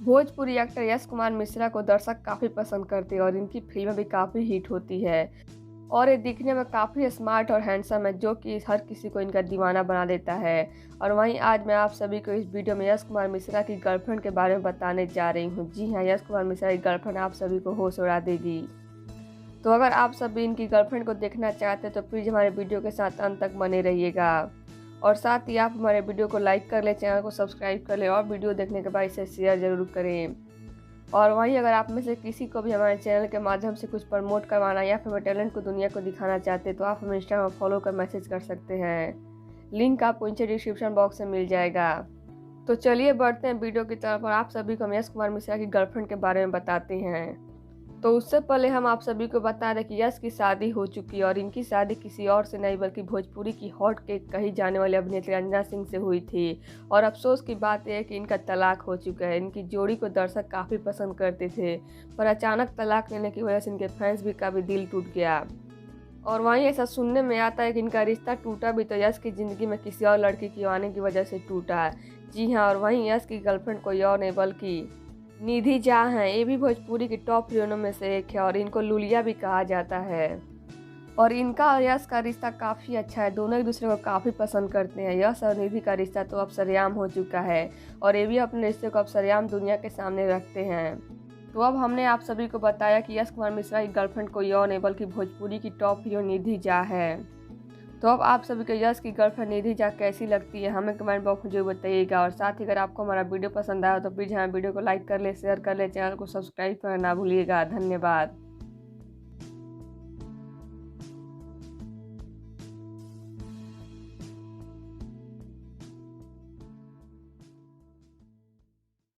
Bhojpuri actor Yash Kumar Mishra को दर्शक काफ़ी पसंद करते हैं और इनकी फिल्में भी काफ़ी हिट होती है और ये दिखने में काफ़ी स्मार्ट और हैंडसम है, जो कि हर किसी को इनका दीवाना बना देता है। और वहीं आज मैं आप सभी को इस वीडियो में यश कुमार मिश्रा की गर्लफ्रेंड के बारे में बताने जा रही हूँ। जी हाँ, यश कुमार मिश्रा की गर्लफ्रेंड आप सभी को होश उड़ा देगी। तो अगर आप सभी इनकी गर्लफ्रेंड को देखना चाहते हैं तो प्लीज़ हमारे वीडियो के साथ अंत तक बने रहिएगा। और साथ ही आप हमारे वीडियो को लाइक कर लें, चैनल को सब्सक्राइब कर लें और वीडियो देखने के बाद इसे शेयर ज़रूर करें। और वहीं अगर आप में से किसी को भी हमारे चैनल के माध्यम से कुछ प्रमोट करवाना या फिर हमारे टैलेंट को दुनिया को दिखाना चाहते हैं तो आप हमें इंस्टाग्राम में फॉलो कर मैसेज कर सकते हैं। लिंक आपको नीचे डिस्क्रिप्शन बॉक्स में मिल जाएगा। तो चलिए बढ़ते हैं वीडियो की तरफ और आप सभी को हम यश कुमार मिश्रा की गर्लफ्रेंड के बारे में बताते हैं। तो उससे पहले हम आप सभी को बता दें कि यश की शादी हो चुकी है और इनकी शादी किसी और से नहीं बल्कि भोजपुरी की हॉट केक कही जाने वाली अभिनेत्री अंजना सिंह से हुई थी। और अफसोस की बात यह है कि इनका तलाक हो चुका है। इनकी जोड़ी को दर्शक काफ़ी पसंद करते थे, पर अचानक तलाक लेने की वजह से इनके फैंस भी काफ़ी दिल टूट गया। और वहीं ऐसा सुनने में आता है कि इनका रिश्ता टूटा भी तो यश की ज़िंदगी में किसी और लड़की की आने की वजह से टूटा। जी हाँ, और वहीं यश की गर्लफ्रेंड कोई और नहीं बल्कि निधि झा हैं। ये भी भोजपुरी की टॉप हीरोइनों में से एक है और इनको लुलिया भी कहा जाता है। और इनका और यश का रिश्ता काफ़ी अच्छा है, दोनों एक दूसरे को काफ़ी पसंद करते हैं। यश और निधि का रिश्ता तो अब सरेआम हो चुका है और ये भी अपने रिश्ते को अब सरेआम दुनिया के सामने रखते हैं। तो अब हमने आप सभी को बताया कि यश कुमार मिश्रा की गर्लफ्रेंड कोई और नहीं बल्कि भोजपुरी की टॉप हीरो निधि झा है। तो अब आप सभी को यश की गर्लफ्रेंड निधि झा कैसी लगती है हमें कमेंट बॉक्स में जरूर बताइएगा। और साथ ही अगर आपको हमारा वीडियो पसंद आया तो प्लीज़ हमारे वीडियो को लाइक कर ले, शेयर कर ले, चैनल को सब्सक्राइब करना ना भूलिएगा। धन्यवाद।